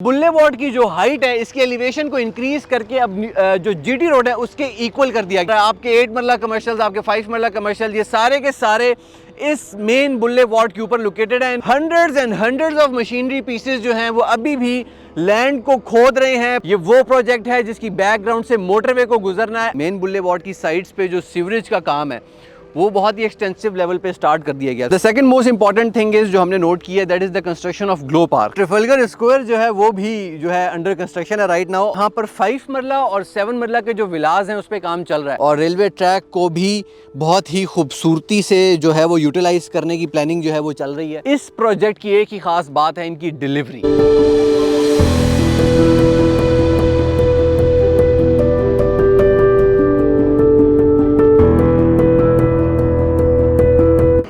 बुल्लेवार्ड की जो हाइट है इसके एलिवेशन को इंक्रीज करके अब जो जीटी रोड है उसके इक्वल कर दिया गया। आपके 8 मरला कमर्शियल, आपके 5 मरला कमर्शियल, ये सारे के सारे इस मेन बुल्लेवार्ड के ऊपर लोकेटेड हैं। Hundreds and hundreds of machinery pieces जो हैं वो अभी भी लैंड को खोद रहे हैं। ये वो प्रोजेक्ट है जिसकी बैकग्राउंड से मोटरवे को गुजरना है। मेन बुल्लेवार्ड की साइड्स पे जो सीवरेज का काम है वो बहुत ही एक्सटेंसिव लेवल पे स्टार्ट कर दिया गया। The second most important thing is जो हमने नोट किया, that is the construction of glow park. Trafalgar square जो है वो भी जो है अंडर कंस्ट्रक्शन है राइट नाउ। यहाँ पर 5 मरला और 7 मरला के जो विलास हैं उस पर काम चल रहा है और रेलवे ट्रैक को भी बहुत ही खूबसूरती से जो है वो यूटिलाइज करने की प्लानिंग जो है वो चल रही है। इस प्रोजेक्ट की एक ही खास बात है, इनकी डिलीवरी।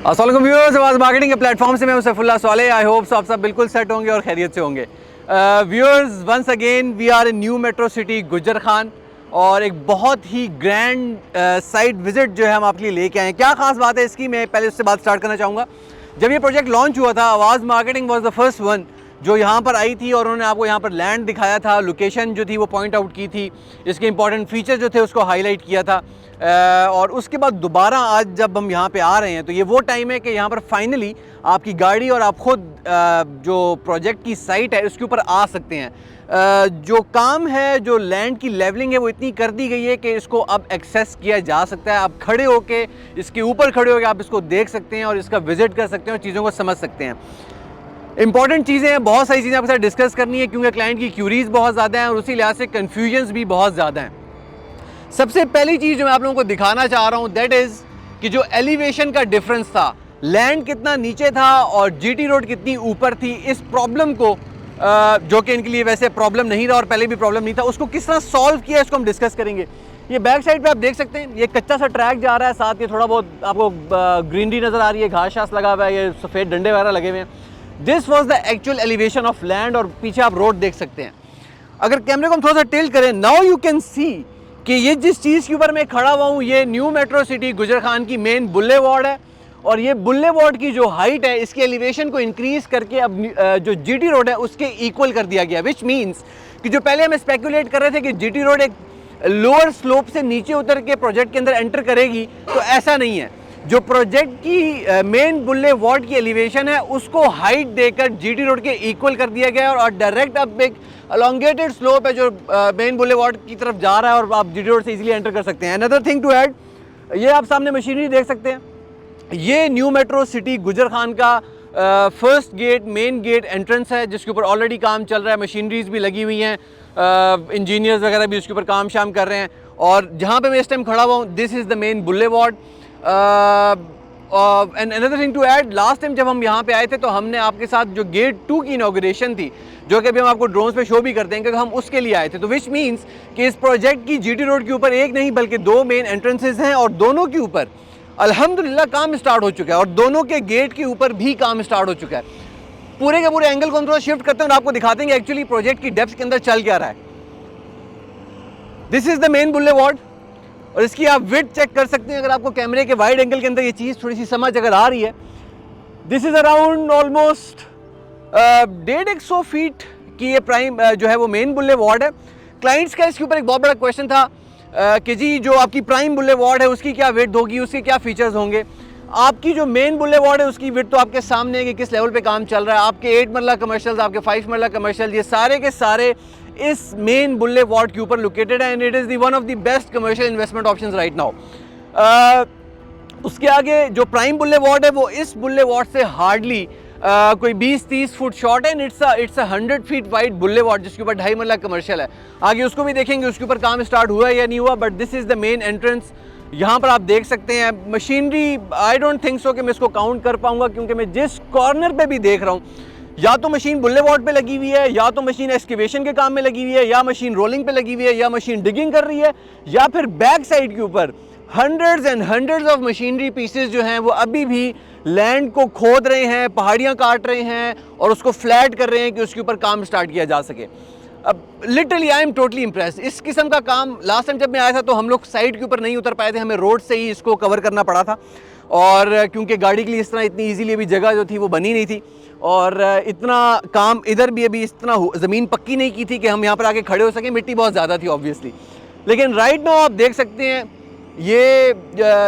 अस्सलाम व्यूअर्स, आवाज़ मार्केटिंग के प्लेटफॉर्म से मैं हूं सैफुल्लाह सालेह। आई होप आप सब बिल्कुल सेट होंगे और खैरियत से होंगे। Viewers, once again we are in New metro City Gujar Khan और एक बहुत ही ग्रैंड साइट विजिट जो है हम आपके लिए लेके आए हैं। क्या खास बात है इसकी, मैं पहले उससे बात स्टार्ट करना चाहूँगा। जब ये प्रोजेक्ट लॉन्च हुआ था, आवाज़ marketing was the first one जो यहाँ पर आई थी और उन्होंने आपको यहाँ पर लैंड दिखाया था, लोकेशन जो थी वो पॉइंट आउट की थी, इसके इंपॉर्टेंट फीचर्स जो थे उसको हाईलाइट किया था। और उसके बाद दोबारा आज जब हम यहाँ पे आ रहे हैं तो ये वो टाइम है कि यहाँ पर फाइनली आपकी गाड़ी और आप खुद जो प्रोजेक्ट की साइट है उसके ऊपर आ सकते हैं। जो काम है, जो लैंड की लेवलिंग है वो इतनी कर दी गई है कि इसको अब एक्सेस किया जा सकता है। आप खड़े होके इसके ऊपर खड़े होकर आप इसको देख सकते हैं और इसका विजिट कर सकते हैं और चीज़ों को समझ सकते हैं। इंपॉर्टेंट चीज़ें हैं, बहुत सारी चीज़ें आपके साथ डिस्कस करनी है क्योंकि क्लाइंट की क्यूरीज बहुत ज़्यादा हैं और उसी लिहाज से कन्फ्यूजन्स भी बहुत ज़्यादा हैं। सबसे पहली चीज़ जो मैं आप लोगों को दिखाना चाह रहा हूँ दैट इज़ कि जो एलिवेशन का डिफरेंस था, लैंड कितना नीचे था और जीटी रोड कितनी ऊपर थी, इस प्रॉब्लम को जो कि इनके लिए वैसे प्रॉब्लम नहीं रहा और पहले भी प्रॉब्लम नहीं था, उसको किस तरह सॉल्व किया इसको हम डिस्कस करेंगे। ये बैक साइड पे आप देख सकते हैं, ये कच्चा सा ट्रैक जा रहा है, साथ ये थोड़ा बहुत आपको ग्रीनरी नज़र आ रही है, घास शास लगा हुआ है, ये सफ़ेद डंडे वगैरह लगे हुए हैं। This was the actual elevation of land और पीछे आप रोड देख सकते हैं। अगर कैमरे को हम थोड़ा सा टिल्ट करें, नाउ यू कैन सी कि ये जिस चीज़ के ऊपर मैं खड़ा हुआ हूँ ये new metro City Gujar Khan की मेन बुल्लेवार्ड है और ये बुल्लेवार्ड की जो हाइट है इसके एलिवेशन को इंक्रीज करके अब जो जीटी रोड है उसके इक्वल कर दिया गया। विच मीन्स कि जो पहले हम स्पेकुलेट कर रहे थे कि जीटी रोड एक लोअर स्लोप से नीचे उतर के प्रोजेक्ट के अंदर एंटर करेगी, तो ऐसा नहीं है। जो प्रोजेक्ट की मेन बुल्लेवार्ड की एलिवेशन है उसको हाइट देकर जीटी रोड के इक्वल कर दिया गया और डायरेक्ट अब एक अलोंगेटेड स्लोप है जो मेन बुल्लेवार्ड की तरफ जा रहा है और आप जीटी रोड से इजीली एंटर कर सकते हैं। अनदर थिंग टू ऐड, ये आप सामने मशीनरी देख सकते हैं, ये new metro City Gujar Khan का first gate, main gate entrance है जिसके ऊपर ऑलरेडी काम चल रहा है, मशीनरीज भी लगी हुई हैं, इंजीनियर्स वगैरह भी उसके ऊपर काम शाम कर रहे हैं। और जहाँ पे मैं इस टाइम खड़ा हुआ हूँ, this is the main boulevard. And another thing to add, last time जब हम यहाँ पे आए थे तो हमने आपके साथ जो गेट 2 की इनॉग्रेशन थी, जो कि अभी हम आपको ड्रोन्स पे शो भी करते हैं, क्योंकि हम उसके लिए आए थे। तो विच मीन्स कि इस प्रोजेक्ट की जीटी रोड के ऊपर एक नहीं बल्कि 2 मेन एंट्रेंसेस हैं और दोनों के ऊपर अल्हम्दुलिल्लाह काम स्टार्ट हो चुका है और दोनों के गेट के ऊपर भी काम स्टार्ट हो चुका है। पूरे के पूरे एंगल को हम थोड़ा शिफ्ट करते हैं और आपको दिखाते हैं एक्चुअली प्रोजेक्ट की डेप्थ के अंदर चल क्या रहा है। दिस इज द मेन बुल्लेवार्ड और इसकी आप विड्थ चेक कर सकते हैं अगर आपको कैमरे के वाइड एंगल के अंदर ये चीज़ थोड़ी सी समझ अगर आ रही है। This is around almost 150 feet की ये प्राइम जो है वो मेन बुल्लेवार्ड है। क्लाइंट्स का इसके ऊपर एक बहुत बड़ा क्वेश्चन था कि जी जो आपकी प्राइम बुल्लेवार्ड है उसकी क्या विड्थ होगी, उसके क्या फीचर्स होंगे। आपकी जो मेन बुल्लेवार्ड है उसकी विड्थ तो आपके सामने है कि किस लेवल पे काम चल रहा है। आपके 8 मरला कमर्शियल, आपके 5 मरला कमर्शियल, ये सारे के सारे इस मेन बुल्लेवार्ड के ऊपर लोकेटेड है and it is the one of the best commercial investment options right now. उसके आगे जो प्राइम बुल्लेवार्ड है वो इस बुल्लेवार्ड से हार्डली कोई 20-30 फुट शॉर्ट है and it's a 100 feet wide boulevard जिसके ऊपर 2.5 मरला कमर्शियल है। आगे उसको भी देखेंगे उसके ऊपर काम स्टार्ट हुआ है या नहीं हुआ, but this is the main entrance. यहाँ पर आप देख सकते हैं machinery, I don't think so कि मैं इसको काउंट कर पाऊंगा क्योंकि मैं जिस कॉर्नर पे भी देख रहा हूँ या तो मशीन बुल्लेवार्ड पे लगी हुई है, या तो मशीन एक्सकेवेशन के काम में लगी हुई है, या मशीन रोलिंग पे लगी हुई है, या मशीन डिगिंग कर रही है, या फिर बैक साइड के ऊपर hundreds and hundreds of machinery pieces जो हैं वो अभी भी लैंड को खोद रहे हैं, पहाड़ियाँ काट रहे हैं और उसको फ्लैट कर रहे हैं कि उसके ऊपर काम स्टार्ट किया जा सके। अब literally I am totally impress. इस किस्म का काम लास्ट टाइम जब मैं आया था तो हम लोग साइड के ऊपर नहीं उतर पाए थे, हमें रोड से ही इसको कवर करना पड़ा था और क्योंकि गाड़ी के लिए इस तरह इतनी ईजीली अभी जगह जो थी वो बनी नहीं थी। और इतना काम इधर भी अभी इतना ज़मीन पक्की नहीं की थी कि हम यहाँ पर आके खड़े हो सकें, मिट्टी बहुत ज़्यादा थी ऑब्वियसली। लेकिन राइट नाउ आप देख सकते हैं ये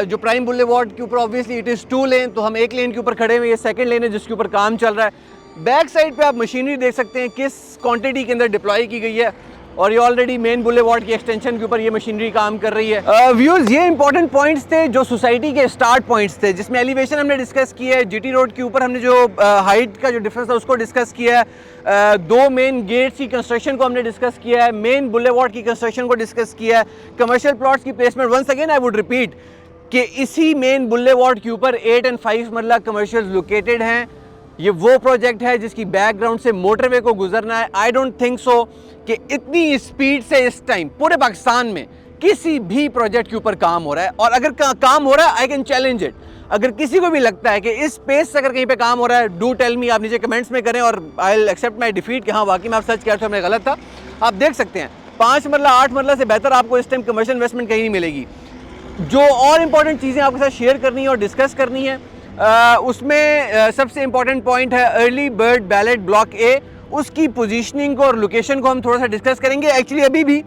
जो प्राइम बुलेवार्ड के ऊपर ऑब्वियसली इट इज़ 2 लेन, तो हम एक लेन के ऊपर खड़े हुए, ये सेकंड लेन है जिसके ऊपर काम चल रहा है। बैक साइड पे आप मशीनरी देख सकते हैं किस क्वांटिटी के अंदर डिप्लॉय की गई है, और ये ऑलरेडी मेन बुलेवार्ड की एक्सटेंशन के ऊपर ये मशीनरी काम कर रही है। व्यूअर्स, ये इंपॉर्टेंट पॉइंट्स थे जो सोसाइटी के स्टार्ट पॉइंट्स थे, जिसमें एलिवेशन हमने डिस्कस किया है, जीटी रोड के ऊपर हमने जो हाइट का जो डिफरेंस था उसको डिस्कस किया है, 2 मेन गेट्स की कंस्ट्रक्शन को हमने डिस्कस किया है, मेन बुलेवार्ड की कंस्ट्रक्शन को डिस्कस किया है, कमर्शियल प्लॉट्स की placement. Once again I would repeat कि इसी मेन बुलेवार्ड के ऊपर 8 और 5 मरला कमर्शियल लोकेटेड हैं। ये वो प्रोजेक्ट है जिसकी बैकग्राउंड से मोटरवे को गुजरना है। आई डोंट थिंक सो कि इतनी स्पीड से इस टाइम पूरे पाकिस्तान में किसी भी प्रोजेक्ट के ऊपर काम हो रहा है, और अगर काम हो रहा है आई कैन चैलेंज इट। अगर किसी को भी लगता है कि इस पेस से अगर कहीं पे काम हो रहा है, डू टेल मी, आप नीचे कमेंट्स में करें और I will accept my defeat कि हाँ वाकई में आप सच कह रहे थे, मैं गलत था। आप देख सकते हैं 5 मरला 8 मरला से बेहतर आपको इस टाइम कमर्शियल इन्वेस्टमेंट कहीं नहीं मिलेगी। जो और इंपॉर्टेंट चीज़ें आपके साथ शेयर करनी है और डिस्कस करनी है, उसमें सबसे इंपॉर्टेंट पॉइंट है अर्ली बर्ड बैलेट ब्लॉक ए। उसकी पोजीशनिंग को और लोकेशन को हम थोड़ा सा डिस्कस करेंगे। एक्चुअली अभी भी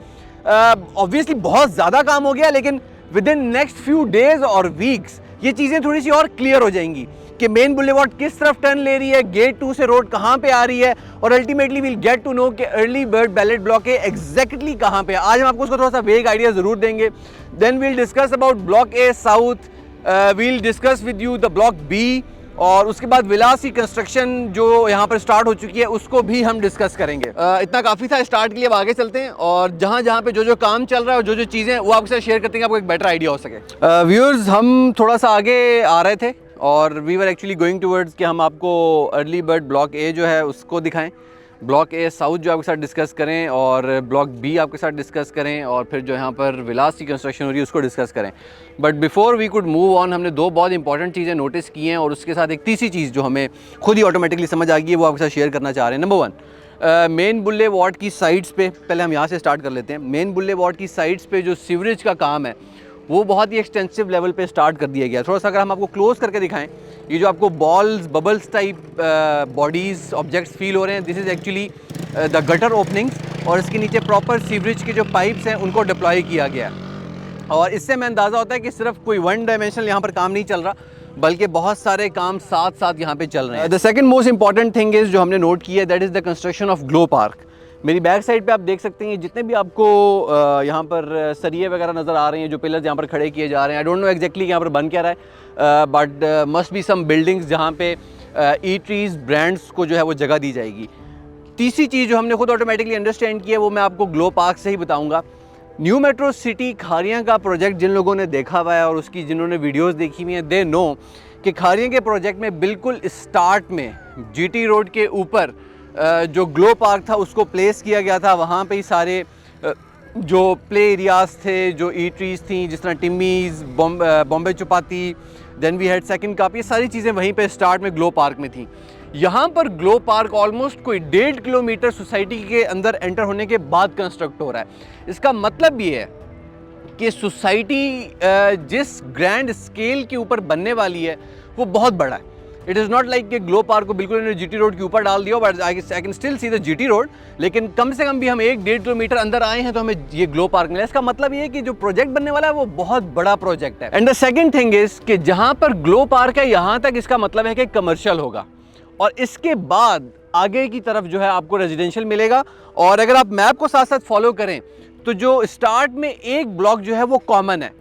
ऑब्वियसली बहुत ज़्यादा काम हो गया, लेकिन with in next few days और वीक्स ये चीज़ें थोड़ी सी और क्लियर हो जाएंगी कि मेन बुलेवार्ड किस तरफ टर्न ले रही है, गेट 2 से रोड कहाँ पे आ रही है, और ultimately will get to know कि early bird ballot block A exactly कहाँ पे है। आज हम आपको उसका थोड़ा सा वेग आइडिया ज़रूर देंगे। Then we'll discuss about block A south, we'll discuss with you the block B, और उसके बाद विलास की कंस्ट्रक्शन जो यहाँ पर स्टार्ट हो चुकी है उसको भी हम डिस्कस करेंगे। इतना काफ़ी था स्टार्ट के लिए, अब आगे चलते हैं और जहाँ जहाँ पे जो जो काम चल रहा है और जो जो चीज़ें वो आपके साथ शेयर करते हैं, आपको एक बेटर आइडिया हो सके। व्यूअर्स, हम थोड़ा सा आगे आ रहे थे और we were actually going towards कि हम आपको अर्ली बर्ड ब्लॉक ए जो है उसको दिखाएं, ब्लॉक ए साउथ जो आपके साथ डिस्कस करें, और ब्लॉक बी आपके साथ डिस्कस करें, और फिर जो यहाँ पर विलास की कंस्ट्रक्शन हो रही है उसको डिस्कस करें। But before we could move on, हमने 2 बहुत इंपॉर्टेंट चीज़ें नोटिस की हैं, और उसके साथ एक तीसरी चीज़ जो हमें खुद ही ऑटोमेटिकली समझ आ गई है वो आपके साथ शेयर करना चाह रहे हैं। नंबर 1, मेन बुलेवार्ड की साइड्स पे, पहले हम यहाँ से स्टार्ट कर लेते हैं। मेन बुलेवार्ड की साइड्स पे जो सीवरेज का काम है वो बहुत ही एक्सटेंसिव लेवल पे स्टार्ट कर दिया गया। थोड़ा सा अगर हम आपको क्लोज करके दिखाएं, ये जो आपको balls bubbles type bodies objects feel हो रहे हैं, this is actually the gutter openings, और इसके नीचे प्रॉपर सीवरेज के जो पाइप्स हैं उनको डिप्लॉय किया गया है। और इससे हमें अंदाज़ा होता है कि सिर्फ कोई वन डायमेंशनल यहाँ पर काम नहीं चल रहा, बल्कि बहुत सारे काम साथ साथ यहाँ पे चल रहे हैं। The second most important thing is जो हमने नोट किया है, that is the construction of glow park. मेरी बैक साइड पे आप देख सकते हैं जितने भी आपको यहाँ पर सरिये वगैरह नज़र आ रहे हैं, जो पिलर्स यहाँ पर खड़े किए जा रहे हैं। आई डोंट नो एग्जैक्टली यहाँ पर बन क्या रहा है, but must be some buildings जहाँ पे ईटरीज ब्रांड्स को जो है वो जगह दी जाएगी। तीसरी चीज़ जो हमने खुद ऑटोमेटिकली अंडरस्टैंड की है वो मैं आपको ग्लो पार्क से ही बताऊँगा। न्यू मेट्रो सिटी खारियाँ का प्रोजेक्ट जिन लोगों ने देखा हुआ है और उसकी जिन्होंने वीडियोज़ देखी हुई हैं, दे नो कि खारियाँ के प्रोजेक्ट में बिल्कुल स्टार्ट में जीटी रोड के ऊपर जो ग्लो पार्क था उसको प्लेस किया गया था। वहाँ पे ही सारे जो प्ले एरियाज़ थे, जो ईटरीज थी, जिस तरह Timmy's, Bombay Chapati, then we had second cup, ये सारी चीज़ें वहीं पे स्टार्ट में ग्लो पार्क में थी। यहाँ पर ग्लो पार्क ऑलमोस्ट कोई 1.5 किलोमीटर सोसाइटी के अंदर एंटर होने के बाद कंस्ट्रक्ट हो रहा है। इसका मतलब ये है कि सोसाइटी जिस ग्रैंड स्केल के ऊपर बनने वाली है वो बहुत बड़ा है। इट इज़ नॉट लाइक कि ग्लो पार्क को बिल्कुल इन्होंने जीटी रोड के ऊपर डाल दिया, but I can still see the GT road, लेकिन कम से कम भी हम 1-1.5 किलोमीटर अंदर आए हैं तो हमें ये ग्लो पार्क मिला। इसका मतलब ये है कि जो प्रोजेक्ट बनने वाला है वो बहुत बड़ा प्रोजेक्ट है। And the second thing is कि जहाँ पर ग्लो पार्क है यहाँ तक इसका मतलब है कि कमर्शियल होगा, और इसके बाद आगे की तरफ जो है आपको रेजिडेंशियल मिलेगा। और अगर आप मैप को साथ साथ फॉलो करें तो जो स्टार्ट में एक ब्लॉक जो है वो कॉमन है।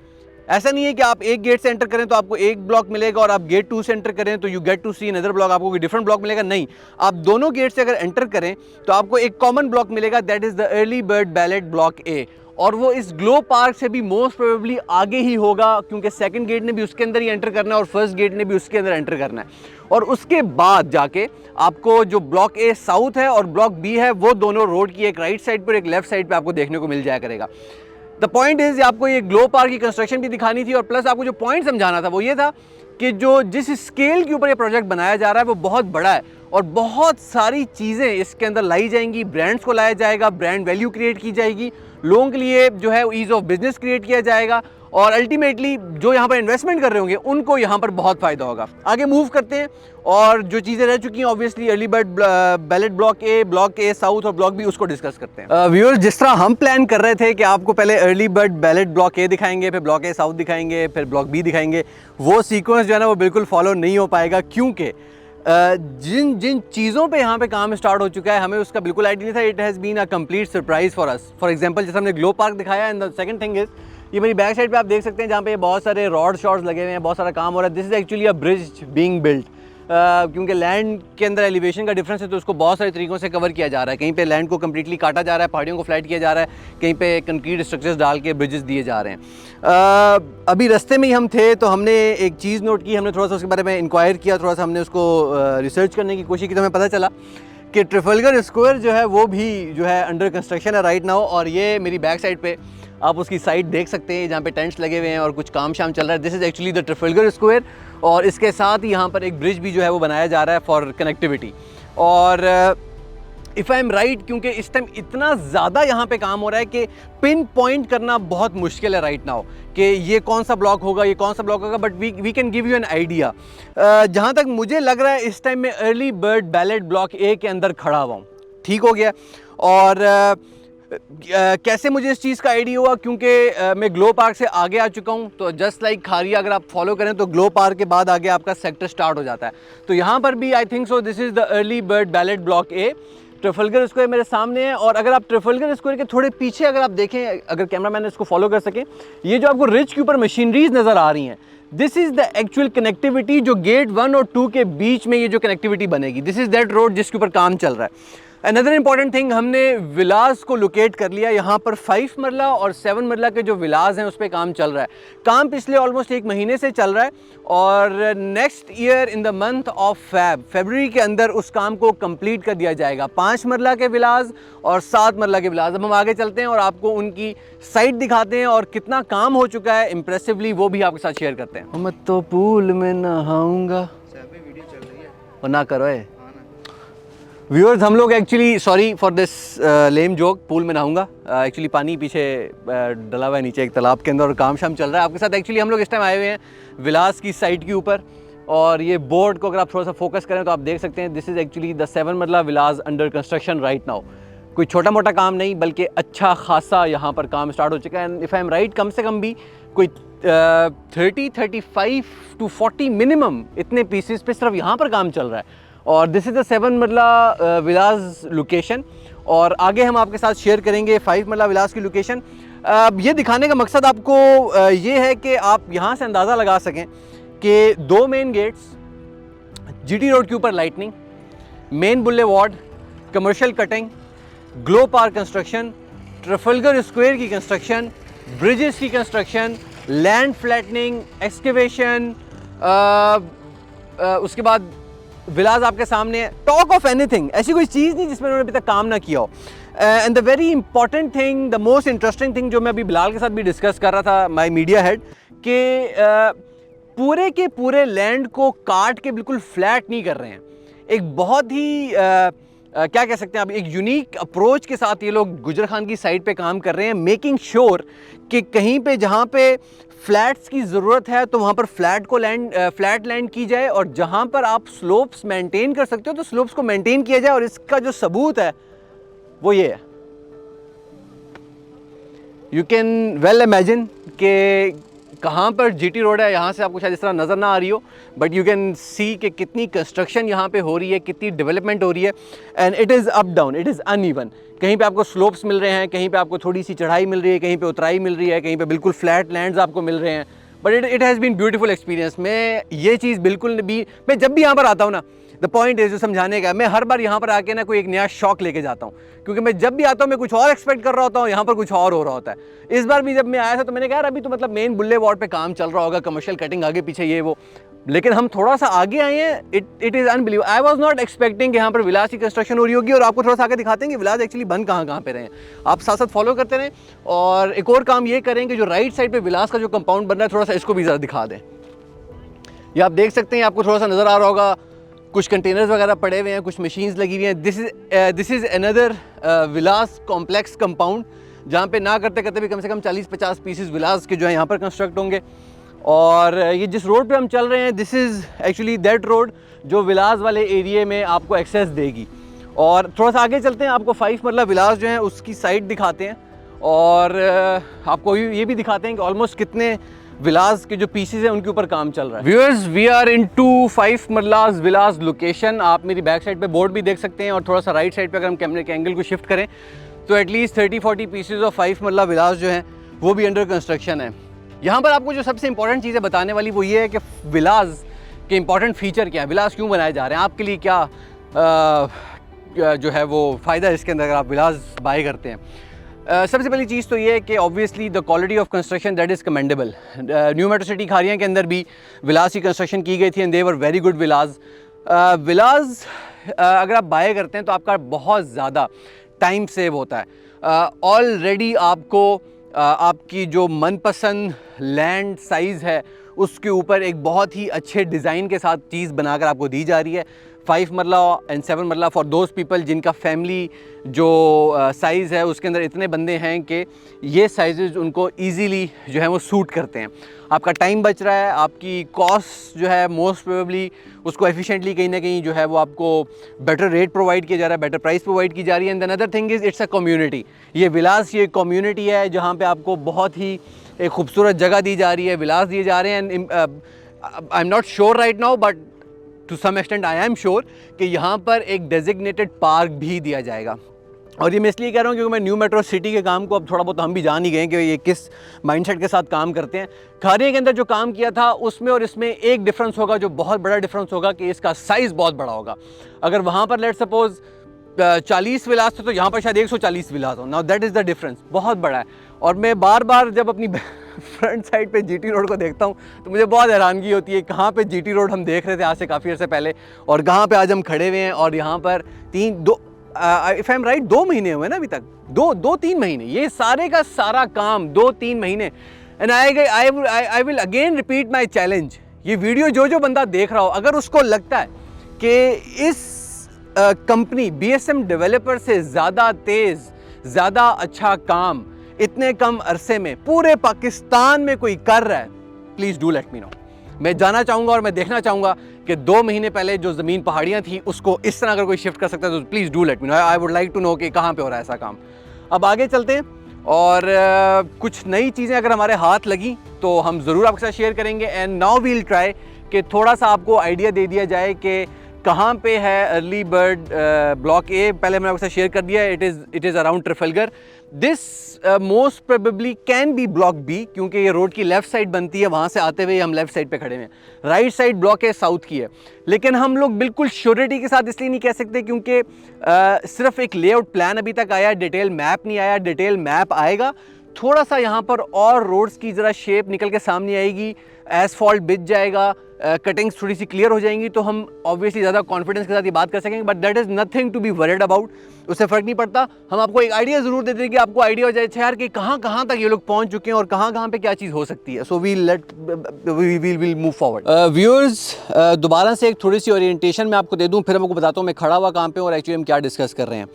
ऐसा नहीं है कि आप एक गेट से एंटर करें तो आपको एक ब्लॉक मिलेगा और आप गेट 2 से एंटर करें तो you get to see another block, आपको कोई डिफरेंट ब्लॉक मिलेगा। नहीं, आप दोनों गेट से अगर एंटर करें तो आपको एक कॉमन ब्लॉक मिलेगा, that is the early bird ballot block ए, और वो इस ग्लो पार्क से भी मोस्ट प्रोबेबली आगे ही होगा, क्योंकि सेकंड गेट ने भी उसके अंदर ही एंटर करना है और फर्स्ट गेट ने भी उसके अंदर एंटर करना है। और उसके बाद जाके आपको जो ब्लॉक ए साउथ है और ब्लॉक बी है वो दोनों रोड की एक राइट साइड पर एक लेफ्ट साइड पर आपको देखने को मिल जाया करेगा। द पॉइंट इज आपको ये ग्लो पार्क की कंस्ट्रक्शन भी दिखानी थी, और प्लस आपको जो पॉइंट समझाना था वो ये था कि जो जिस स्केल के ऊपर ये प्रोजेक्ट बनाया जा रहा है वो बहुत बड़ा है और बहुत सारी चीज़ें इसके अंदर लाई जाएंगी, ब्रांड्स को लाया जाएगा, ब्रांड वैल्यू क्रिएट की जाएगी, लोगों के लिए जो है ईज़ ऑफ बिजनेस क्रिएट किया जाएगा, और अल्टीमेटली जो यहाँ पर इन्वेस्टमेंट कर रहे होंगे उनको यहाँ पर बहुत फ़ायदा होगा। आगे मूव करते हैं और जो चीज़ें रह चुकी हैं obviously early bird ballot block A south और ब्लॉक बी उसको डिस्कस करते हैं। व्यूअर्स, जिस तरह हम प्लान कर रहे थे कि आपको पहले अर्ली बर्ड बैलेट ब्लॉक ए दिखाएंगे, फिर ब्लॉक ए साउथ दिखाएंगे, फिर ब्लॉक बी दिखाएंगे, वो सीक्वेंस जो है ना वो बिल्कुल फॉलो नहीं हो पाएगा, क्योंकि जिन जिन चीज़ों पे यहाँ पे काम स्टार्ट हो चुका है हमें उसका बिल्कुल आइडिया नहीं था। It has been a complete surprise for us. For example जैसे हमने ग्लो पार्क दिखाया, and the second thing is ये मेरी बैक साइड पे आप देख सकते हैं जहाँ पे बहुत सारे रॉड शॉट्स लगे हुए हैं, बहुत सारा काम हो रहा है। This is actually a bridge being built, क्योंकि लैंड के अंदर एलिवेशन का डिफरेंस है तो उसको बहुत सारे तरीक़ों से कवर किया जा रहा है। कहीं पे लैंड को कम्प्लीटली काटा जा रहा है, पहाड़ियों को फ्लैट किया जा रहा है, कहीं पे कंक्रीट स्ट्रक्चर्स डाल के ब्रिजेस दिए जा रहे हैं। अभी रास्ते में ही हम थे तो हमने एक चीज़ नोट की, हमने थोड़ा सा उसके बारे में इंक्वायर किया, थोड़ा सा हमने उसको रिसर्च करने की कोशिश की, तो हमें पता चला कि ट्रफलगर स्क्वायर जो है वो भी जो है अंडर कंस्ट्रक्शन है राइट नाउ। और ये मेरी बैक साइड पे आप उसकी साइड देख सकते हैं जहाँ पे टेंट्स लगे हुए हैं और कुछ काम शाम चल रहा है। This is actually the Trafalgar square, और इसके साथ ही यहाँ पर एक ब्रिज भी जो है वो बनाया जा रहा है फॉर कनेक्टिविटी। और इफ़ आई एम राइट, क्योंकि इस टाइम इतना ज़्यादा यहाँ पे काम हो रहा है कि पिन पॉइंट करना बहुत मुश्किल है राइट नाउ कि ये कौन सा ब्लॉक होगा, ये कौन सा ब्लॉक होगा, but we can give you an idea. जहाँ तक मुझे लग रहा है इस टाइम में early bird ballot block A के अंदर खड़ा हुआ हूँ, ठीक हो गया। और कैसे मुझे इस चीज़ का आइडिया हुआ, क्योंकि मैं ग्लो पार्क से आगे आ चुका हूँ। तो जस्ट लाइक खारिया अगर आप फॉलो करें तो ग्लो पार्क के बाद आगे आपका सेक्टर स्टार्ट हो जाता है। तो यहाँ पर भी I think so this is the early bird ballot block A. Trafalgar square मेरे सामने है, और अगर आप ट्रफलगर स्क्वायर के थोड़े पीछे अगर आप देखें, अगर कैमरामैन इसको फॉलो कर सके, ये जो आपको रिज के ऊपर मशीनरीज नज़र आ रही हैं, this is the actual connectivity जो गेट 1 और 2 के बीच में ये जो कनेक्टिविटी बनेगी, दिस इज़ दैट रोड जिसके ऊपर काम चल रहा है। अनदर इंपॉर्टेंट थिंग, हमने विलास को लोकेट कर लिया। यहाँ पर 5 मरला और 7 मरला के जो विलास हैं उस पर काम चल रहा है। काम पिछले ऑलमोस्ट 1 महीने से चल रहा है, और next year in the month of February के अंदर उस काम को कंप्लीट कर दिया जाएगा। 5 मरला के विलास और 7 मरला के विलास। अब हम आगे चलते हैं और आपको उनकी साइट दिखाते हैं और कितना काम हो चुका है इम्प्रेसिवली वो भी आपके साथ शेयर करते हैं। मैं तो पूल में नहाऊंगा, वीडियो चल रही है और ना करो व्यूअर्स। हम लोग actually sorry for this lame joke, pool में नहाऊंगा, एक्चुअली पानी पीछे डला हुआ है नीचे एक तालाब के अंदर और काम शाम चल रहा है आपके साथ। एक्चुअली हम लोग इस टाइम आए हुए हैं विलास की साइट के ऊपर, और ये बोर्ड को अगर आप थोड़ा सा फोकस करें तो आप देख सकते हैं दिस इज़ एक्चुअली द 7 मरला विलास अंडर कंस्ट्रक्शन राइट नाउ। कोई छोटा मोटा काम नहीं बल्कि अच्छा खासा यहाँ पर काम स्टार्ट हो चुका है। And if I am right, कम से कम भी कोई 35 to 40 मिनिमम इतने पीसेस पे सिर्फ यहाँ पर काम चल रहा है। और दिस इज़ द 7 मरला विलास लोकेशन, और आगे हम आपके साथ शेयर करेंगे 5 मरला विलास की लोकेशन। ये दिखाने का मकसद आपको ये है कि आप यहाँ से अंदाज़ा लगा सकें कि 2 मेन गेट्स, जीटी रोड के ऊपर lightning, main boulevard, commercial cutting, glow park construction, Trafalgar square की कंस्ट्रक्शन, ब्रिजेस की कंस्ट्रक्शन, लैंड फ्लैटनिंग, एक्सकेवेशन, उसके बाद विलास आपके सामने है। टॉक ऑफ एनीथिंग, ऐसी कोई चीज़ नहीं जिसमें उन्होंने अभी तक काम ना किया हो। And the very important thing, the most interesting thing जो मैं अभी बिलाल के साथ भी डिस्कस कर रहा था, माय मीडिया हेड, कि पूरे के पूरे लैंड को काट के बिल्कुल फ्लैट नहीं कर रहे हैं। एक बहुत ही क्या कह सकते हैं आप, एक यूनिक अप्रोच के साथ ये लोग गुजर खान की साइड पे काम कर रहे हैं, मेकिंग श्योर कि कहीं पे जहाँ पे फ्लैट्स की ज़रूरत है तो वहाँ पर फ्लैट लैंड की जाए, और जहाँ पर आप स्लोप्स मेंटेन कर सकते हो तो स्लोप्स को मेंटेन किया जाए। और इसका जो सबूत है वो ये है, यू कैन वेल इमेजिन कि कहाँ पर जीटी रोड है, यहाँ से आपको शायद इस तरह नज़र ना आ रही हो, बट यू कैन सी कि कितनी कंस्ट्रक्शन यहाँ पे हो रही है, कितनी डेवलपमेंट हो रही है। And it is up down, it is uneven. कहीं पे आपको स्लोप्स मिल रहे हैं, कहीं पे आपको थोड़ी सी चढ़ाई मिल रही है, कहीं पे उतराई मिल रही है, कहीं पे बिल्कुल फ्लैट लैंड्स आपको मिल रहे हैं। But it has been beautiful experience. मैं ये चीज़ बिल्कुल भी, मैं जब भी यहाँ पर आता हूँ ना, द पॉइंट इज़ जो समझाने का, मैं हर बार यहाँ पर आके ना कोई एक नया शौक लेके जाता हूँ, क्योंकि मैं जब भी आता हूँ मैं कुछ और एक्सपेक्ट कर रहा होता हूँ, यहाँ पर कुछ और हो रहा होता है। इस बार भी जब मैं आया था तो मैंने कहा यार अभी तो मतलब मेन बुलेवार्ड पे काम चल रहा होगा, कमर्शियल कटिंग आगे पीछे ये वो, लेकिन हम थोड़ा सा आगे आए हैं। It is unbelievable. I was not expecting कि यहाँ पर विलास की कंस्ट्रक्शन हो रही होगी, और आपको थोड़ा सा आगे दिखाते हैं कि विलास एक्चुअली बन कहाँ पे रहे हैं। आप साथ साथ फॉलो करते रहें। और एक और काम ये करें कि जो राइट साइड पे विलास का जो कंपाउंड बन रहा है, थोड़ा सा इसको भी ज़रा दिखा दें। ये आप देख सकते हैं, आपको थोड़ा सा नज़र आ रहा होगा, कुछ कंटेनर्स वगैरह पड़े हुए हैं, कुछ मशीन्स लगी हुई हैं। This is another Vilas complex compound जहाँ पे ना करते करते भी कम से कम 40-50 पीसेस विलास के जो है यहाँ पर कंस्ट्रक्ट होंगे। और ये जिस रोड पे हम चल रहे हैं, this is actually that road जो विलास वाले एरिए में आपको एक्सेस देगी। और थोड़ा सा आगे चलते हैं, आपको 5 मरला विलास जो है उसकी साइड दिखाते हैं और आपको ये भी दिखाते हैं कि ऑलमोस्ट कितने विलास के जो पीसेस हैं उनके ऊपर काम चल रहा है। Viewers, we are into 5 marlas villas location. आप मेरी बैक साइड पे बोर्ड भी देख सकते हैं और थोड़ा सा राइट साइड पे अगर हम कैमरे के एंगल को शिफ्ट करें तो एटलीस्ट 30-40 पीसेस ऑफ 5 मरला विलास जो हैं वो भी अंडर कंस्ट्रक्शन है। यहाँ पर आपको जो सबसे इंपॉर्टेंट चीज़ें बताने वाली वो ये है कि विलास के इंपॉर्टेंट फीचर क्या है, विलास क्यों बनाए जा रहे हैं, आपके लिए क्या जो है वो फ़ायदा है इसके अंदर अगर आप विलास बाय करते हैं। सबसे पहली चीज़ तो ये है कि obviously the quality of construction that is commendable. New metro city Kharian के अंदर भी विलास की कंस्ट्रक्शन की गई थी and they were very good villas. Villas अगर आप बाय करते हैं तो आपका बहुत ज़्यादा टाइम सेव होता है। ऑलरेडी आपको आपकी जो मनपसंद लैंड साइज़ है उसके ऊपर एक बहुत ही अच्छे डिज़ाइन के साथ चीज़ बनाकर आपको दी जा रही है। 5 मरला एंड 7 मरला फॉर दोज पीपल जिनका फैमिली जो साइज़ है उसके अंदर इतने बंदे हैं कि ये साइज़ उनको ईजीली जो है वो सूट करते हैं। आपका टाइम बच रहा है, आपकी कॉस्ट जो है मोस्ट प्रोबेबली उसको एफिशिएंटली कहीं ना कहीं जो है वो आपको बेटर रेट प्रोवाइड किया जा रहा है, बेटर प्राइस प्रोवाइड की जा रही है। And the other thing is it's a community. ये विलास ये कम्युनिटी है जहाँ पे आपको बहुत ही एक खूबसूरत जगह दी जा रही है, विलास दिए जा रहे हैं। And I am not sure right now but to some extent I am sure कि यहाँ पर एक डेजिग्नेटेड पार्क भी दिया जाएगा। और ये मैं इसलिए कह रहा हूँ क्योंकि मैं न्यू मेट्रो सिटी के काम को अब थोड़ा बहुत हम भी जान ही गए कि ये किस माइंडसेट के साथ काम करते हैं। खारिया के अंदर जो काम किया था उसमें और इसमें एक डिफरेंस होगा जो बहुत बड़ा डिफरेंस होगा कि इसका साइज़ बहुत बड़ा होगा। अगर वहाँ पर लेट सपोज 40 विलास थे तो यहाँ पर शायद 140 विलास हो। Now that is the difference, बहुत बड़ा है। और मैं बार बार जब अपनी फ्रंट साइड पे जीटी रोड को देखता हूँ तो मुझे बहुत हैरानगी होती है, कहाँ पे जीटी रोड हम देख रहे थे आज से काफ़ी अर्से पहले और कहाँ पे आज हम खड़े हुए हैं। और यहाँ पर इफ आई एम राइट 2 महीने हुए ना अभी तक, 2-3 महीने, ये सारे का सारा काम 2-3 महीने। And I will again repeat my challenge. ये वीडियो जो बंदा देख रहा हो, अगर उसको लगता है कि इस कंपनी BSM डेवलपर से ज़्यादा तेज़, ज़्यादा अच्छा काम इतने कम अरसे में पूरे पाकिस्तान में कोई कर रहा है, please do let me no. मैं जाना चाहूँगा और मैं देखना चाहूँगा कि 2 महीने पहले जो ज़मीन पहाड़ियाँ थी उसको इस तरह अगर कोई शिफ्ट कर सकता है तो please do let me know. I would like to know कि कहाँ पे हो रहा है ऐसा काम। अब आगे चलते हैं और कुछ नई चीज़ें अगर हमारे हाथ लगी तो हम ज़रूर आपके साथ शेयर करेंगे। And now we will try कि थोड़ा सा आपको आइडिया दे दिया जाए कि कहाँ पे है अर्ली बर्ड ब्लॉक ए। पहले मैंने आपके साथ शेयर कर दिया, it is around Trafalgar. This most probably can be block B क्योंकि ये रोड की लेफ़्ट साइड बनती है, वहाँ से आते हुए हम लेफ़्ट साइड पे खड़े हैं। Right side block A south की है, लेकिन हम लोग बिल्कुल श्योरिटी के साथ इसलिए नहीं कह सकते क्योंकि सिर्फ एक लेआउट प्लान अभी तक आया, डिटेल मैप नहीं आया। डिटेल मैप आएगा, थोड़ा सा यहाँ पर और रोड्स की ज़रा शेप निकल के सामने आएगी, एसफॉल्ट बिछ जाएगा, कटिंग्स थोड़ी सी क्लियर हो जाएंगी तो हम ऑब्वियसली ज़्यादा कॉन्फिडेंस के साथ ये बात कर सकेंगे। But that is nothing to be worried about, उससे फ़र्क नहीं पड़ता। हम आपको एक आइडिया ज़रूर देते हैं कि आपको आइडिया हो जाए यार कि कहाँ कहाँ तक ये लोग पहुँच चुके हैं और कहाँ कहाँ पे क्या चीज़ हो सकती है। So we will move forward. Viewers, दोबारा से एक थोड़ी सी ओरिएंटेशन मैं आपको दे दूँ, फिर मैं आपको बताता हूँ मैं खड़ा हुआ कहाँ पे और एक्चुअली हम क्या डिस्कस कर रहे हैं।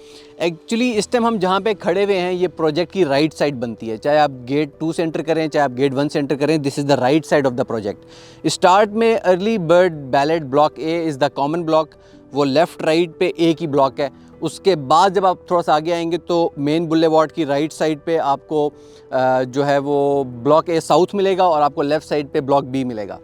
एक्चुअली इस टाइम हम जहाँ पे खड़े हुए हैं ये प्रोजेक्ट की राइट साइड बनती है, चाहे आप गेट 2 से एंटर करें चाहे आप गेट 1 से एंटर करें, this is the right side of the project. Start में early bird ballot block A is the common block, वो लेफ़्ट राइट पे एक ही ब्लॉक है। उसके बाद जब आप थोड़ा सा आगे आएंगे तो मेन बुलेवार्ड की राइट साइड पे आपको जो है वो ब्लॉक ए साउथ मिलेगा और आपको लेफ़्ट साइड पे ब्लॉक बी मिलेगा।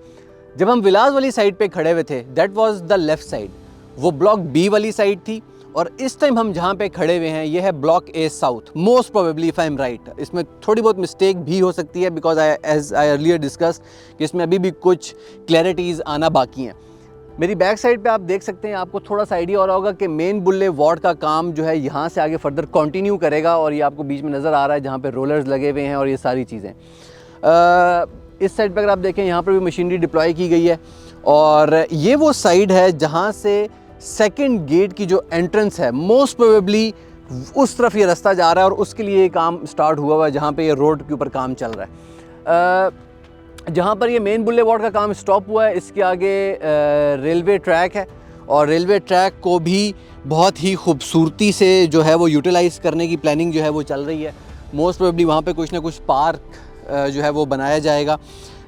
जब हम विलास वाली साइड पे खड़े हुए थे that was the left side, वो ब्लॉक बी वाली साइड थी। और इस टाइम हम जहाँ पे खड़े हुए हैं ये है block A south, most probably if I am right. इसमें थोड़ी बहुत मिस्टेक भी हो सकती है because as I earlier discuss कि इसमें अभी भी कुछ क्लैरिटीज़ आना बाकी हैं। मेरी बैक साइड पे आप देख सकते हैं, आपको थोड़ा सा आइडिया हो रहा होगा कि मेन बुल्ले वार्ड का काम जो है यहाँ से आगे फर्दर कंटिन्यू करेगा और ये आपको बीच में नज़र आ रहा है जहाँ पे रोलर्स लगे हुए हैं और ये सारी चीज़ें। इस साइड पे अगर आप देखें यहाँ पर भी मशीनरी डिप्लॉय की गई है और ये वो साइड है जहाँ से सेकंड गेट की जो एंट्रेंस है मोस्ट प्रोबेबली उस तरफ ये रास्ता जा रहा है और उसके लिए ये काम स्टार्ट हुआ हुआ है जहाँ पे ये रोड के ऊपर काम चल रहा है। जहाँ पर ये मेन बुलेवार्ड का काम स्टॉप हुआ है इसके आगे रेलवे ट्रैक है और रेलवे ट्रैक को भी बहुत ही खूबसूरती से जो है वो यूटिलाइज़ करने की प्लानिंग जो है वो चल रही है। मोस्ट प्रोबेबली वहाँ पे कुछ ना कुछ पार्क जो है वो बनाया जाएगा।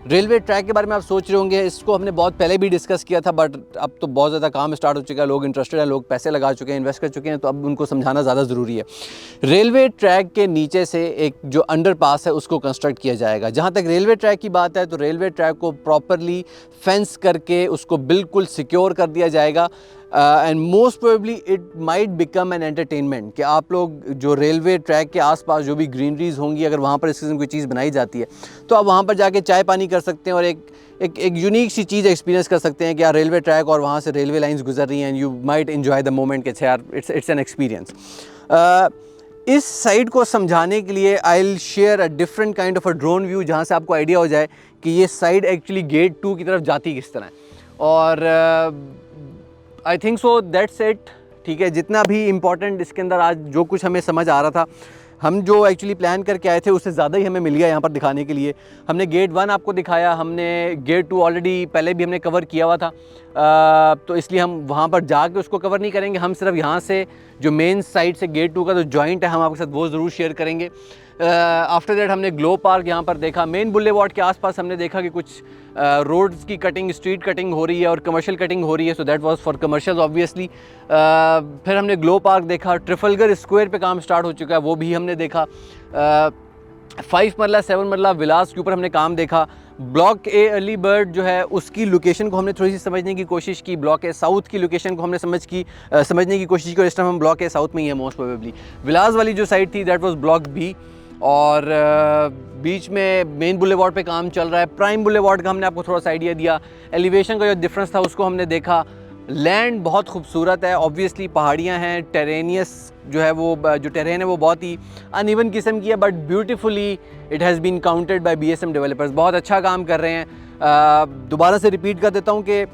रेलवे ट्रैक के बारे में आप सोच रहे होंगे, इसको हमने बहुत पहले भी डिस्कस किया था, बट अब तो बहुत ज़्यादा काम स्टार्ट हो चुका है, लोग इंटरेस्टेड हैं, लोग पैसे लगा चुके हैं, इन्वेस्ट कर चुके हैं, तो अब उनको समझाना ज़्यादा ज़रूरी है। रेलवे ट्रैक के नीचे से एक जो अंडरपास है उसको कंस्ट्रक्ट किया जाएगा। जहाँ तक रेलवे ट्रैक की बात है तो रेलवे ट्रैक को प्रॉपरली फेंस करके उसको बिल्कुल सिक्योर कर दिया जाएगा। And most probably it might become an entertainment कि आप लोग जो रेलवे ट्रैक के आसपास जो भी ग्रीनरीज होंगी, अगर वहाँ पर इस किस्म की चीज़ बनाई जाती है तो आप वहाँ पर जाके चाय पानी कर सकते हैं और एक यूनिक सी चीज़ एक्सपीरियंस कर सकते हैं कि यार रेलवे ट्रैक और वहाँ से रेलवे लाइंस गुजर रही हैं, and you might enjoy the moment कि यार इट्स एन एक्सपीरियंस। इस साइड को समझाने के लिए I will share a different kind of a drone view, जहाँ से आपको आइडिया हो जाए कि ये साइड एक्चुअली गेट 2 की तरफ जाती किस तरह है। और I think so that's it. ठीक है, जितना भी इम्पॉर्टेंट इसके अंदर आज जो कुछ हमें समझ आ रहा था, हम जो एक्चुअली प्लान करके आए थे उससे ज़्यादा ही हमें मिल गया यहाँ पर दिखाने के लिए। हमने गेट 1 आपको दिखाया, हमने गेट 2 ऑलरेडी पहले भी हमने कवर किया हुआ था, तो इसलिए हम वहाँ पर जाके उसको कवर नहीं करेंगे। हम सिर्फ यहाँ से जो मेन साइड से गेट 2 का जो जॉइंट है हम आपके साथ वो ज़रूर शेयर करेंगे। आफ्टर दैट हमने ग्लो पार्क यहाँ पर देखा, मेन बुलेवार्ड के आसपास हमने देखा कि कुछ रोड्स की कटिंग, स्ट्रीट कटिंग हो रही है और कमर्शियल कटिंग हो रही है, so that was for commercial obviously. फिर हमने ग्लो पार्क देखा, ट्रिफलगर स्क्वायर पे काम स्टार्ट हो चुका है, वो भी हमने देखा। 5 मरला 7 मरला विलास के ऊपर हमने काम देखा। ब्लॉक ए अर्ली बर्ड जो है उसकी लोकेशन को हमने थोड़ी सी समझने की कोशिश की, ब्लॉक ए साउथ की लोकेशन को हमने समझने की कोशिश की, और इस टाइम हम ब्लॉक ए साउथ में ही है मोस्ट प्रोबेबली। विलास वाली जो साइड थी दैट वाज ब्लॉक बी, और बीच में मेन बुलेवार्ड पे काम चल रहा है। प्राइम बुलेवार्ड का हमने आपको थोड़ा सा आइडिया दिया, एलिवेशन का जो डिफरेंस था उसको हमने देखा। लैंड बहुत खूबसूरत है, ऑब्वियसली पहाड़ियाँ हैं, टेरेनियस जो है वो जो टेरेन है वो बहुत ही अनइवन किस्म की है, but beautifully it has been counted by BSM developers, बहुत अच्छा काम कर रहे हैं। दोबारा से रिपीट कर देता हूँ कि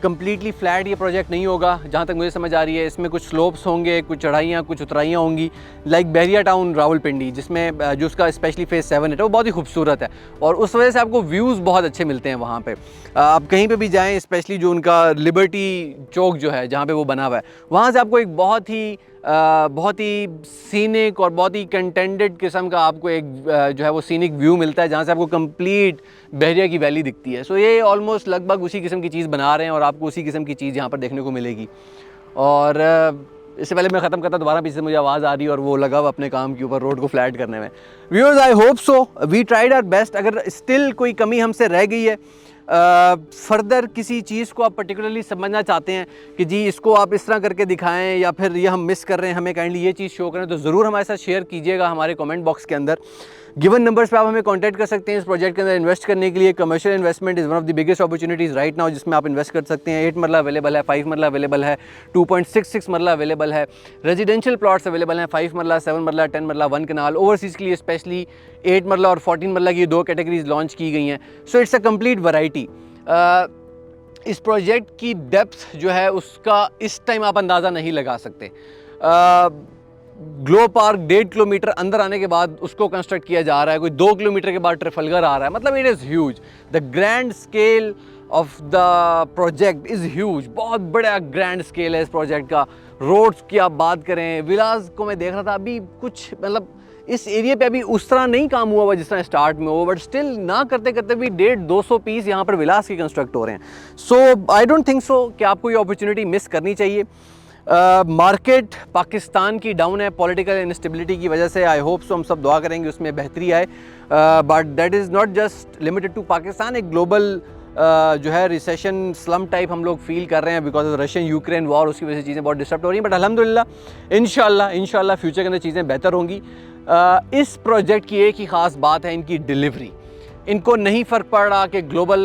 कम्प्लीटली फ्लैट ये प्रोजेक्ट नहीं होगा, जहाँ तक मुझे समझ आ रही है। इसमें कुछ स्लोप्स होंगे, कुछ चढ़ाइयाँ, कुछ उतराइयाँ होंगी, लाइक बैरिया टाउन रावलपिंडी, जिसमें जो उसका स्पेशली फेज़ 7 है वो बहुत ही खूबसूरत है, और उस वजह से आपको व्यूज़ बहुत अच्छे मिलते हैं वहाँ पे। आप कहीं पे भी जाएं, स्पेशली जो उनका लिबर्टी चौक जो है जहाँ पे वो बना हुआ है, वहाँ से आपको एक बहुत ही सीनिक और बहुत ही कंटेंटेड किस्म का आपको एक जो है वो सीनिक व्यू मिलता है, जहाँ से आपको कंप्लीट बहरिया की वैली दिखती है। सो ये ऑलमोस्ट लगभग उसी किस्म की चीज़ बना रहे हैं और आपको उसी किस्म की चीज़ यहाँ पर देखने को मिलेगी। और इससे पहले मैं ख़त्म करता, दोबारा पीछे से मुझे आवाज़ आ रही है और वो लगा हुआ अपने काम के ऊपर रोड को फ्लैट करने में। Viewers, I hope so we tried our best. अगर स्टिल कोई कमी हमसे रह गई है, फर्दर किसी चीज़ को आप पर्टिकुलरली समझना चाहते हैं कि जी इसको आप इस तरह करके दिखाएं, या फिर ये हम मिस कर रहे हैं, हमें काइंडली ये चीज़ शो करें, तो ज़रूर हमारे साथ शेयर कीजिएगा हमारे कमेंट बॉक्स के अंदर। गिवन नंबर्स पे आप हमें कांटेक्ट कर सकते हैं इस प्रोजेक्ट के अंदर इन्वेस्ट करने के लिए। Commercial investment is one of the biggest opportunities right now, जिसमें आप इन्वेस्ट कर सकते हैं। 8 मरला अवेलेबल है, 5 मरला अवेलेबल है, 2.66 मरला अवेलेबल है। रेजिडेंशियल प्लॉट्स अवेलेबल हैं, 5 मरला, 7 मरला, 10 मरला, 1 कनाल। ओवरसीज़ के लिए स्पेशली 8 मरला और 14 मरला की 2 कैटेगरीज लॉन्च की गई हैं। So it's a complete variety. इस प्रोजेक्ट की डेप्थ जो है उसका इस टाइम आप अंदाज़ा नहीं लगा सकते। ग्लो पार्क 1.5 किलोमीटर अंदर आने के बाद उसको कंस्ट्रक्ट किया जा रहा है, कोई 2 किलोमीटर के बाद ट्रिफलगर आ रहा है, मतलब it is huge. The grand scale of the project is huge, बहुत बड़ा ग्रैंड स्केल है इस प्रोजेक्ट का। रोड्स की आप बात करें, विलास को मैं देख रहा था, अभी कुछ मतलब इस एरिया पे अभी उस तरह नहीं काम हुआ जिस तरह स्टार्ट में हुआ, बट स्टिल ना करते करते भी 150-200 पीस यहाँ पर विलास के कंस्ट्रक्ट हो रहे हैं। सो आई डोंट थिंक सो कि आपको ये अपॉर्चुनिटी मिस करनी चाहिए। मार्केट पाकिस्तान की डाउन है पॉलिटिकल इंस्टेबिलिटी की वजह से, आई होप सो हम सब दुआ करेंगे उसमें बेहतरी आए, but that is not just limited to Pakistan. एक ग्लोबल जो है रिसेशन स्लम टाइप हम लोग फील कर रहे हैं because of Russian Ukraine war, उसकी वजह से चीज़ें बहुत डिस्टर्ब हो रही हैं, बट अल्हम्दुलिल्लाह इंशाल्लाह फ्यूचर के अंदर चीज़ें बेहतर होंगी। इस प्रोजेक्ट की एक ही ख़ास बात है इनकी डिलीवरी। इनको नहीं फ़र्क पड़ रहा कि ग्लोबल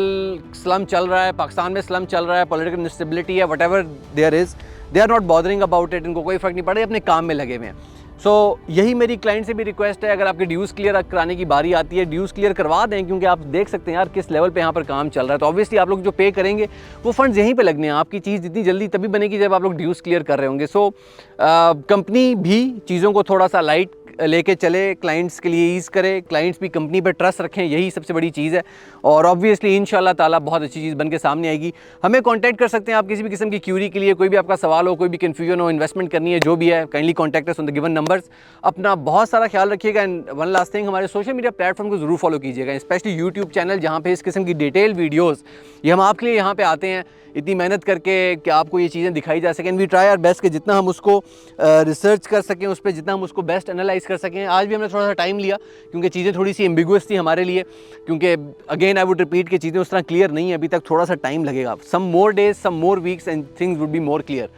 स्लम चल रहा है, पाकिस्तान में स्लम चल रहा है, पॉलिटिकल इंस्टेबिलिटी है, whatever there is, they are not bothering about it. इनको कोई फ़र्क नहीं पड़ रहा, अपने काम में लगे हुए हैं। सो यही मेरी क्लाइंट से भी रिक्वेस्ट है, अगर आपके ड्यूज़ क्लियर कराने की बारी आती है, ड्यूज़ क्लियर करवा दें, क्योंकि आप देख सकते हैं यार किस लेवल पे यहाँ पर काम चल रहा है। तो ऑब्वियसली आप लोग जो पे करेंगे वो फंड्स यहीं पे लगने हैं। आपकी चीज़ जितनी जल्दी तभी बनेगी जब आप लोग ड्यूज़ क्लियर कर रहे होंगे। सो कंपनी भी चीज़ों को थोड़ा सा लाइट लेके चले, क्लाइंट्स के लिए ईज़ करे, क्लाइंट्स भी कंपनी पर ट्रस्ट रखें, यही सबसे बड़ी चीज़ है। और ऑब्वियसली इंशाल्लाह ताला बहुत अच्छी चीज़ बन के सामने आएगी। हमें कॉन्टैक्ट कर सकते हैं आप किसी भी किस्म की क्यूरी के लिए, कोई भी आपका सवाल हो, कोई भी कन्फ्यूजन हो, इन्वेस्टमेंट करनी है, जो भी है, kindly contact us on the given numbers. अपना बहुत सारा ख्याल रखिएगा। एंड वन लास्ट थिंग, हमारे सोशल मीडिया प्लेटफॉर्म को ज़रूर फॉलो कीजिएगा, स्पेशली यूट्यूब चैनल, जहाँ पे इस किस्म की डिटेल वीडियोज़ ये हम आपके लिए यहाँ पे आते हैं इतनी मेहनत करके कि आपको ये चीज़ें दिखाई जा सकें। वी ट्राई आवर बेस्ट कि जितना हम उसको रिसर्च कर सकें, उस पर जितना हम उसको बेस्ट एनालाइज कर सकें। आज भी हमने थोड़ा सा टाइम लिया क्योंकि चीज़ें थोड़ी सी एम्बिगुअस थी हमारे लिए, क्योंकि अगेन आई वुड रिपीट कि चीज़ें उस तरह क्लियर नहीं है अभी तक, थोड़ा सा टाइम लगेगा। Some more days, some more weeks and things would be more clear.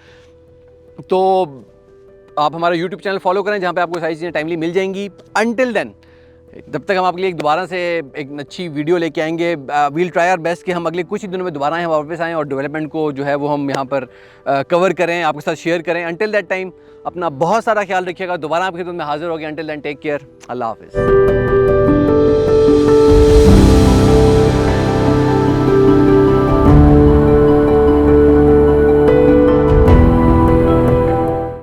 तो आप हमारा यूट्यूब चैनल फॉलो करें जहाँ पे आपको सारी चीज़ें टाइमली मिल जाएंगी। अनटिल देन, जब तक हम आपके लिए दोबारा से एक अच्छी वीडियो लेके आएंगे, वील ट्राई आवर बेस्ट कि हम अगले कुछ ही दिनों में दोबारा यहाँ वापस आएँ और डेवलपमेंट को जो है वो हम यहाँ पर कवर करें, आपके साथ शेयर करें। अनटिल दैट टाइम अपना बहुत सारा ख्याल रखिएगा। दोबारा आपकी खिदमत में हाजिर हो गया। अनटिल देन टेक केयर, अल्लाह हाफिज़।